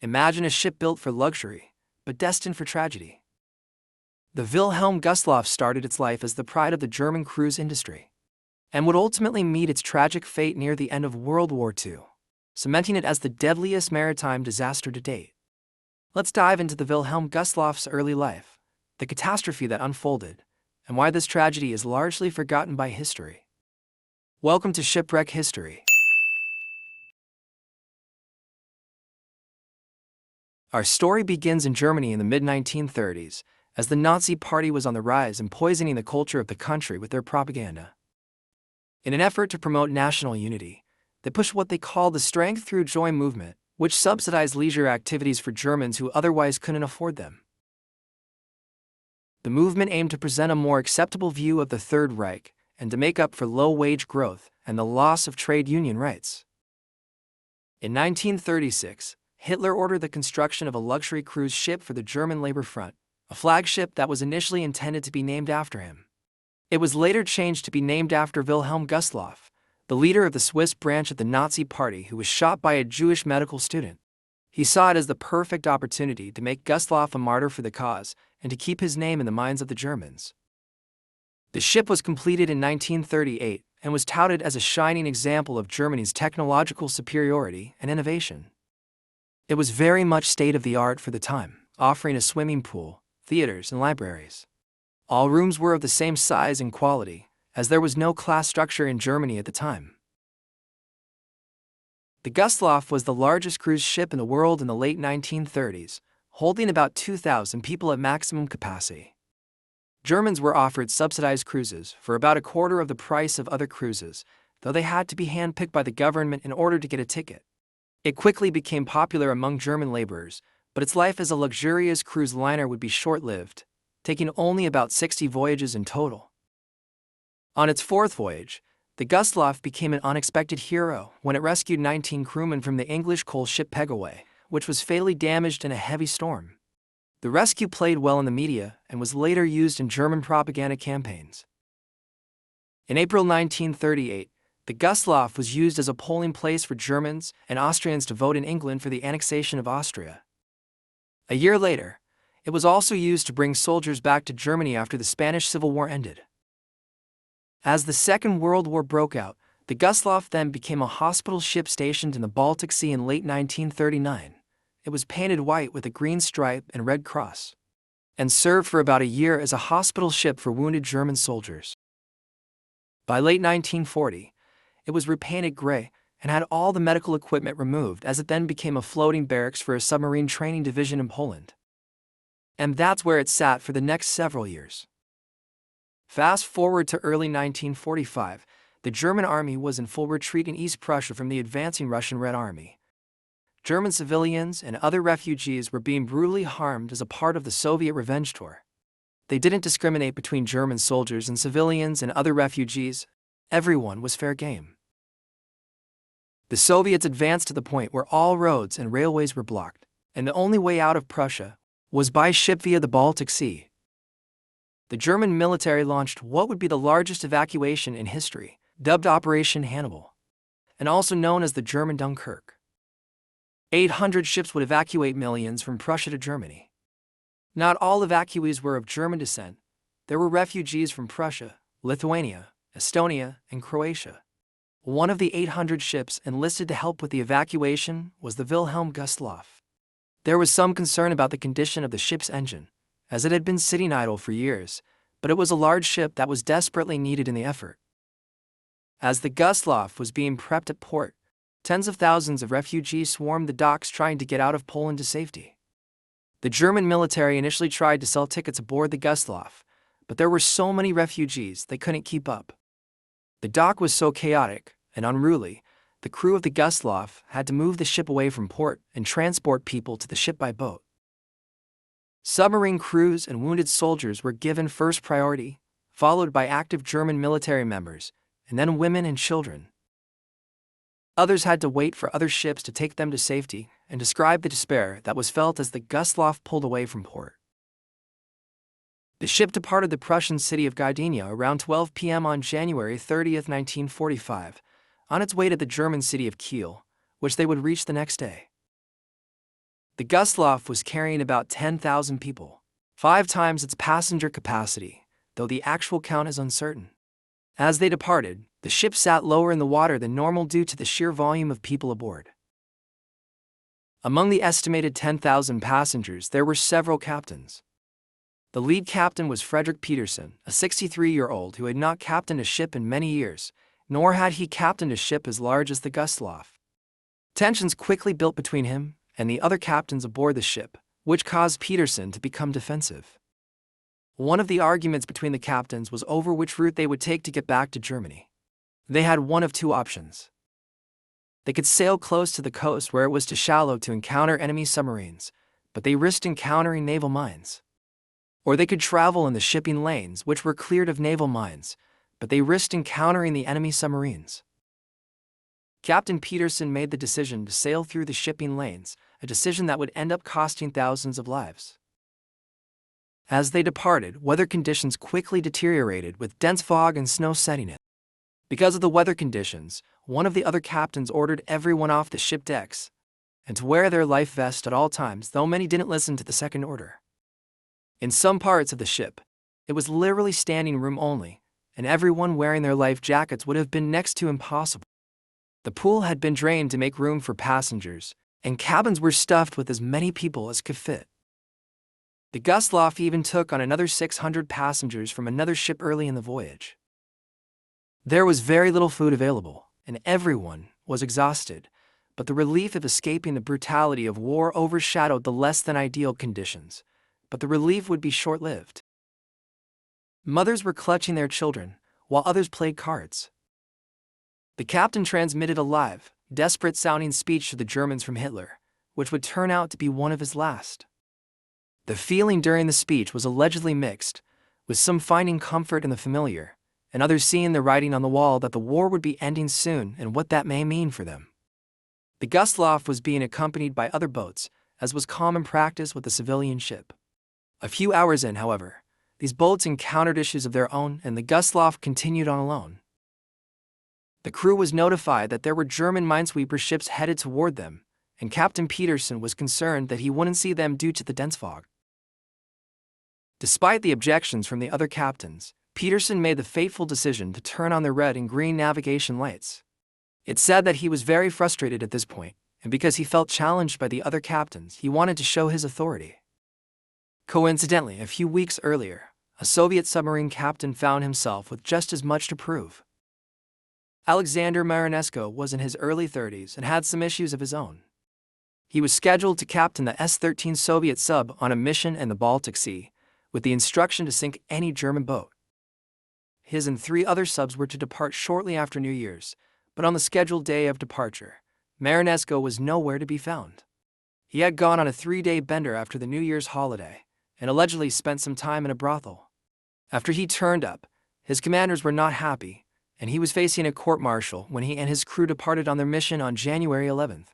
Imagine a ship built for luxury, but destined for tragedy. The Wilhelm Gustloff started its life as the pride of the German cruise industry, and would ultimately meet its tragic fate near the end of World War II, cementing it as the deadliest maritime disaster to date. Let's dive into the Wilhelm Gustloff's early life, the catastrophe that unfolded, and why this tragedy is largely forgotten by history. Welcome to Shipwreck History. Our story begins in Germany in the mid-1930s, as the Nazi Party was on the rise and poisoning the culture of the country with their propaganda. In an effort to promote national unity, they pushed what they called the Strength Through Joy movement, which subsidized leisure activities for Germans who otherwise couldn't afford them. The movement aimed to present a more acceptable view of the Third Reich and to make up for low-wage growth and the loss of trade union rights. In 1936, Hitler ordered the construction of a luxury cruise ship for the German Labor Front, a flagship that was initially intended to be named after him. It was later changed to be named after Wilhelm Gustloff, the leader of the Swiss branch of the Nazi Party who was shot by a Jewish medical student. He saw it as the perfect opportunity to make Gustloff a martyr for the cause and to keep his name in the minds of the Germans. The ship was completed in 1938 and was touted as a shining example of Germany's technological superiority and innovation. It was very much state-of-the-art for the time, offering a swimming pool, theaters, and libraries. All rooms were of the same size and quality, as there was no class structure in Germany at the time. The Gustloff was the largest cruise ship in the world in the late 1930s, holding about 2,000 people at maximum capacity. Germans were offered subsidized cruises for about a quarter of the price of other cruises, though they had to be handpicked by the government in order to get a ticket. It quickly became popular among German laborers, but its life as a luxurious cruise liner would be short-lived, taking only about 60 voyages in total. On its fourth voyage, the Gustloff became an unexpected hero when it rescued 19 crewmen from the English coal ship Pegaway, which was fatally damaged in a heavy storm. The rescue played well in the media and was later used in German propaganda campaigns. In April 1938, the Gustloff was used as a polling place for Germans and Austrians to vote in England for the annexation of Austria. A year later, it was also used to bring soldiers back to Germany after the Spanish Civil War ended. As the Second World War broke out, the Gustloff then became a hospital ship stationed in the Baltic Sea in late 1939. It was painted white with a green stripe and red cross, and served for about a year as a hospital ship for wounded German soldiers. By late 1940, it was repainted gray and had all the medical equipment removed as it then became a floating barracks for a submarine training division in Poland. And that's where it sat for the next several years. Fast forward to early 1945, the German army was in full retreat in East Prussia from the advancing Russian Red Army. German civilians and other refugees were being brutally harmed as a part of the Soviet revenge tour. They didn't discriminate between German soldiers and civilians and other refugees. Everyone was fair game. The Soviets advanced to the point where all roads and railways were blocked, and the only way out of Prussia was by ship via the Baltic Sea. The German military launched what would be the largest evacuation in history, dubbed Operation Hannibal, and also known as the German Dunkirk. 800 ships would evacuate millions from Prussia to Germany. Not all evacuees were of German descent. There were refugees from Prussia, Lithuania, Estonia, and Croatia. One of the 800 ships enlisted to help with the evacuation was the Wilhelm Gustloff. There was some concern about the condition of the ship's engine, as it had been sitting idle for years, but it was a large ship that was desperately needed in the effort. As the Gustloff was being prepped at port, tens of thousands of refugees swarmed the docks trying to get out of Poland to safety. The German military initially tried to sell tickets aboard the Gustloff, but there were so many refugees they couldn't keep up. The dock was so chaotic and unruly, the crew of the Gustloff had to move the ship away from port and transport people to the ship by boat. Submarine crews and wounded soldiers were given first priority, followed by active German military members, and then women and children. Others had to wait for other ships to take them to safety and describe the despair that was felt as the Gustloff pulled away from port. The ship departed the Prussian city of Gdynia around 12 p.m. on January 30, 1945, on its way to the German city of Kiel, which they would reach the next day. The Gustloff was carrying about 10,000 people, 5 times its passenger capacity, though the actual count is uncertain. As they departed, the ship sat lower in the water than normal due to the sheer volume of people aboard. Among the estimated 10,000 passengers, there were several captains. The lead captain was Frederick Peterson, a 63-year-old who had not captained a ship in many years, nor had he captained a ship as large as the Gustloff. Tensions quickly built between him and the other captains aboard the ship, which caused Peterson to become defensive. One of the arguments between the captains was over which route they would take to get back to Germany. They had one of two options. They could sail close to the coast where it was too shallow to encounter enemy submarines, but they risked encountering naval mines. Or they could travel in the shipping lanes, which were cleared of naval mines, but they risked encountering the enemy submarines. Captain Peterson made the decision to sail through the shipping lanes, a decision that would end up costing thousands of lives. As they departed, weather conditions quickly deteriorated with dense fog and snow setting in. Because of the weather conditions, one of the other captains ordered everyone off the ship decks and to wear their life vest at all times, though many didn't listen to the second order. In some parts of the ship, it was literally standing room only, and everyone wearing their life jackets would have been next to impossible. The pool had been drained to make room for passengers, and cabins were stuffed with as many people as could fit. The Gustloff even took on another 600 passengers from another ship early in the voyage. There was very little food available, and everyone was exhausted, but the relief of escaping the brutality of war overshadowed the less than ideal conditions. But the relief would be short-lived. Mothers were clutching their children, while others played cards. The captain transmitted a live, desperate-sounding speech to the Germans from Hitler, which would turn out to be one of his last. The feeling during the speech was allegedly mixed, with some finding comfort in the familiar, and others seeing the writing on the wall that the war would be ending soon and what that may mean for them. The Gustloff was being accompanied by other boats, as was common practice with a civilian ship. A few hours in, however, these boats encountered issues of their own and the Gustloff continued on alone. The crew was notified that there were German minesweeper ships headed toward them, and Captain Peterson was concerned that he wouldn't see them due to the dense fog. Despite the objections from the other captains, Peterson made the fateful decision to turn on the red and green navigation lights. It's said that he was very frustrated at this point, and because he felt challenged by the other captains, he wanted to show his authority. Coincidentally, a few weeks earlier, a Soviet submarine captain found himself with just as much to prove. Alexander Marinesko was in his early 30s and had some issues of his own. He was scheduled to captain the S-13 Soviet sub on a mission in the Baltic Sea, with the instruction to sink any German boat. His and 3 other subs were to depart shortly after New Year's, but on the scheduled day of departure, Marinesko was nowhere to be found. He had gone on a 3-day bender after the New Year's holiday, and allegedly spent some time in a brothel. After he turned up, his commanders were not happy, and he was facing a court-martial when he and his crew departed on their mission on January 11th.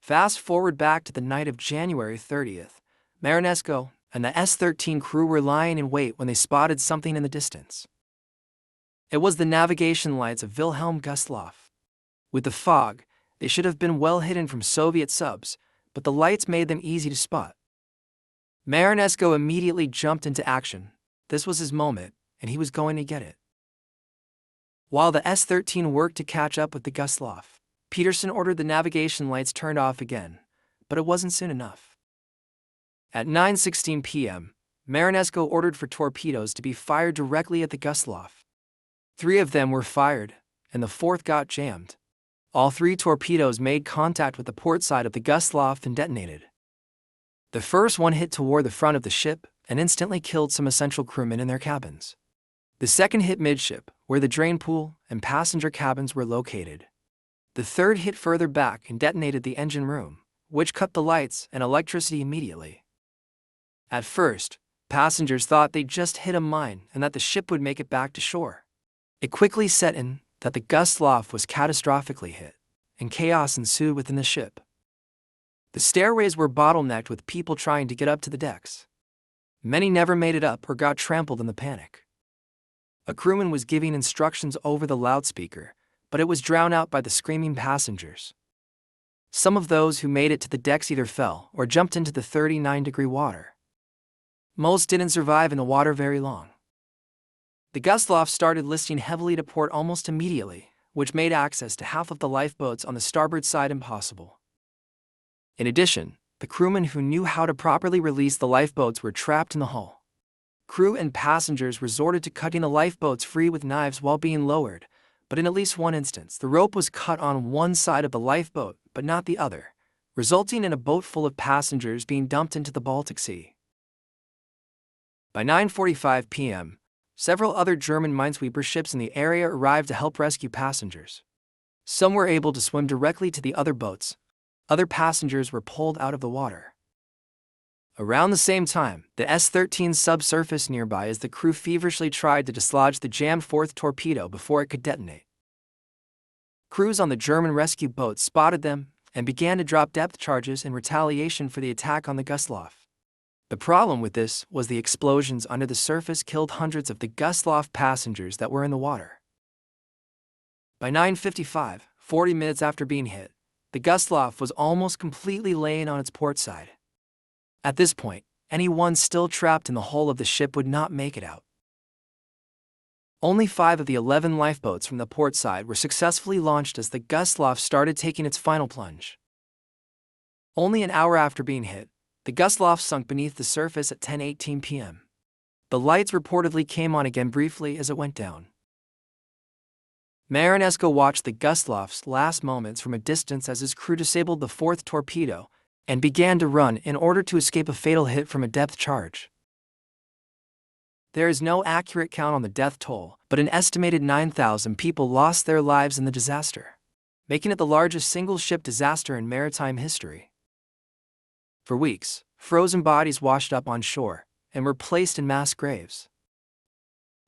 Fast forward back to the night of January 30th, Marinesko and the S-13 crew were lying in wait when they spotted something in the distance. It was the navigation lights of Wilhelm Gustloff. With the fog, they should have been well hidden from Soviet subs, but the lights made them easy to spot. Marinesko immediately jumped into action. This was his moment, and he was going to get it. While the S-13 worked to catch up with the Gustloff, Peterson ordered the navigation lights turned off again, but it wasn't soon enough. At 9:16 p.m., Marinesko ordered for torpedoes to be fired directly at the Gustloff. 3 of them were fired, and the 4th got jammed. All 3 torpedoes made contact with the port side of the Gustloff and detonated. The first one hit toward the front of the ship and instantly killed some essential crewmen in their cabins. The second hit midship, where the drain pool and passenger cabins were located. The third hit further back and detonated the engine room, which cut the lights and electricity immediately. At first, passengers thought they'd just hit a mine and that the ship would make it back to shore. It quickly set in that the Gustloff was catastrophically hit, and chaos ensued within the ship. The stairways were bottlenecked with people trying to get up to the decks. Many never made it up or got trampled in the panic. A crewman was giving instructions over the loudspeaker, but it was drowned out by the screaming passengers. Some of those who made it to the decks either fell or jumped into the 39-degree water. Most didn't survive in the water very long. The Gustloff started listing heavily to port almost immediately, which made access to half of the lifeboats on the starboard side impossible. In addition, the crewmen who knew how to properly release the lifeboats were trapped in the hull. Crew and passengers resorted to cutting the lifeboats free with knives while being lowered, but in at least one instance, the rope was cut on one side of the lifeboat but not the other, resulting in a boat full of passengers being dumped into the Baltic Sea. By 9:45 p.m., several other German minesweeper ships in the area arrived to help rescue passengers. Some were able to swim directly to the other boats. Other passengers were pulled out of the water. Around the same time, the S-13 subsurfaced nearby as the crew feverishly tried to dislodge the jammed fourth torpedo before it could detonate. Crews on the German rescue boats spotted them and began to drop depth charges in retaliation for the attack on the Gustloff. The problem with this was the explosions under the surface killed hundreds of the Gustloff passengers that were in the water. By 9:55, 40 minutes after being hit, the Gustloff was almost completely laying on its port side. At this point, anyone still trapped in the hull of the ship would not make it out. Only 5 of the 11 lifeboats from the port side were successfully launched as the Gustloff started taking its final plunge. Only an hour after being hit, the Gustloff sunk beneath the surface at 10:18 p.m. The lights reportedly came on again briefly as it went down. Marinesco watched the Gustloff's last moments from a distance as his crew disabled the fourth torpedo and began to run in order to escape a fatal hit from a depth charge. There is no accurate count on the death toll, but an estimated 9,000 people lost their lives in the disaster, making it the largest single-ship disaster in maritime history. For weeks, frozen bodies washed up on shore and were placed in mass graves.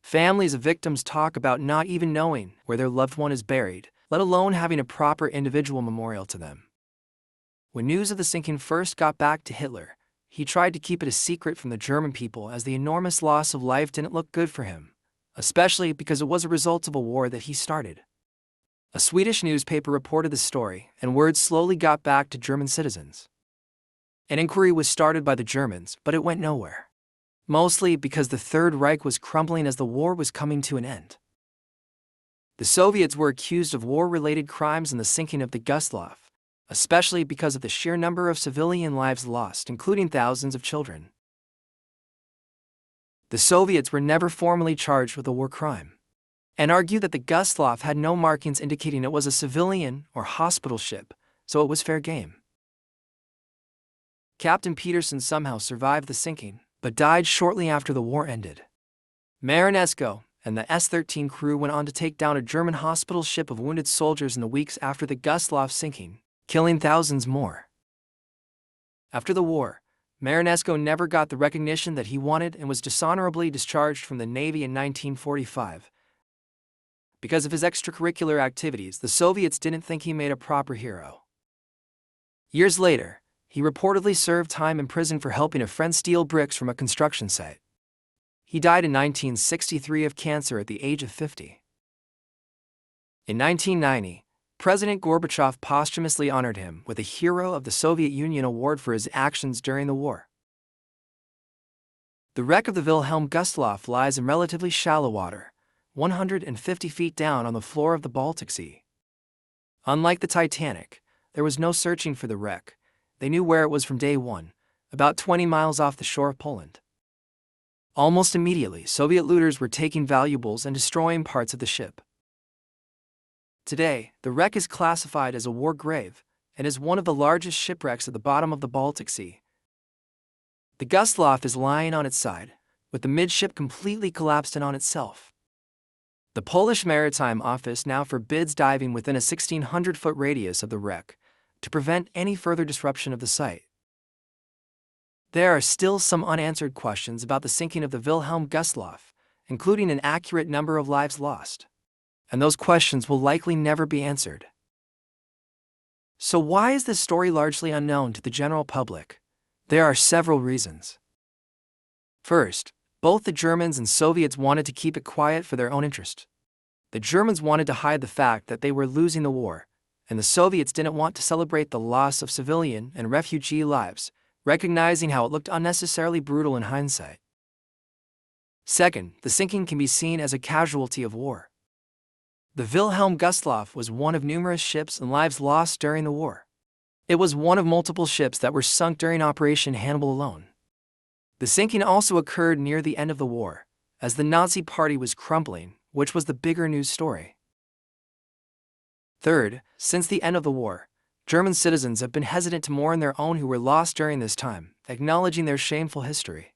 Families of victims talk about not even knowing where their loved one is buried, let alone having a proper individual memorial to them. When news of the sinking first got back to Hitler, he tried to keep it a secret from the German people as the enormous loss of life didn't look good for him, especially because it was a result of a war that he started. A Swedish newspaper reported the story, and word slowly got back to German citizens. An inquiry was started by the Germans, but it went nowhere. Mostly because the Third Reich was crumbling as the war was coming to an end. The Soviets were accused of war-related crimes in the sinking of the Gustloff, especially because of the sheer number of civilian lives lost, including thousands of children. The Soviets were never formally charged with a war crime, and argued that the Gustloff had no markings indicating it was a civilian or hospital ship, so it was fair game. Captain Peterson somehow survived the sinking, but died shortly after the war ended. Marinesco and the S-13 crew went on to take down a German hospital ship of wounded soldiers in the weeks after the Gustloff sinking, killing thousands more. After the war, Marinesco never got the recognition that he wanted and was dishonorably discharged from the Navy in 1945. Because of his extracurricular activities, the Soviets didn't think he made a proper hero. Years later, he reportedly served time in prison for helping a friend steal bricks from a construction site. He died in 1963 of cancer at the age of 50. In 1990, President Gorbachev posthumously honored him with a Hero of the Soviet Union award for his actions during the war. The wreck of the Wilhelm Gustloff lies in relatively shallow water, 150 feet down on the floor of the Baltic Sea. Unlike the Titanic, there was no searching for the wreck. They knew where it was from day one, about 20 miles off the shore of Poland. Almost immediately, Soviet looters were taking valuables and destroying parts of the ship. Today, the wreck is classified as a war grave and is one of the largest shipwrecks at the bottom of the Baltic Sea. The Gustloff is lying on its side, with the midship completely collapsed in on itself. The Polish Maritime Office now forbids diving within a 1,600-foot radius of the wreck, to prevent any further disruption of the site. There are still some unanswered questions about the sinking of the Wilhelm Gustloff, including an accurate number of lives lost. And those questions will likely never be answered. So why is this story largely unknown to the general public? There are several reasons. First, both the Germans and Soviets wanted to keep it quiet for their own interest. The Germans wanted to hide the fact that they were losing the war, and the Soviets didn't want to celebrate the loss of civilian and refugee lives, recognizing how it looked unnecessarily brutal in hindsight. Second, the sinking can be seen as a casualty of war. The Wilhelm Gustloff was one of numerous ships and lives lost during the war. It was one of multiple ships that were sunk during Operation Hannibal alone. The sinking also occurred near the end of the war, as the Nazi Party was crumbling, which was the bigger news story. Third, since the end of the war, German citizens have been hesitant to mourn their own who were lost during this time, acknowledging their shameful history.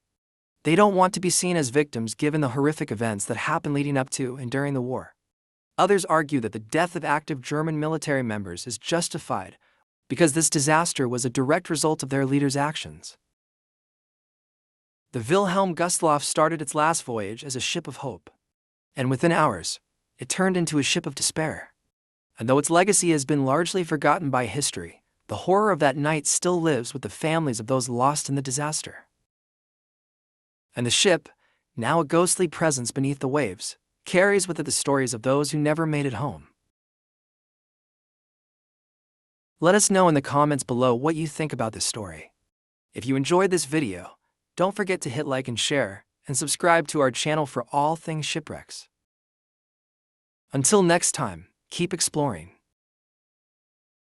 They don't want to be seen as victims given the horrific events that happened leading up to and during the war. Others argue that the death of active German military members is justified because this disaster was a direct result of their leaders' actions. The Wilhelm Gustloff started its last voyage as a ship of hope, and within hours, it turned into a ship of despair. And though its legacy has been largely forgotten by history, the horror of that night still lives with the families of those lost in the disaster. And the ship, now a ghostly presence beneath the waves, carries with it the stories of those who never made it home. Let us know in the comments below what you think about this story. If you enjoyed this video, don't forget to hit like and share, and subscribe to our channel for all things shipwrecks. Until next time, keep exploring.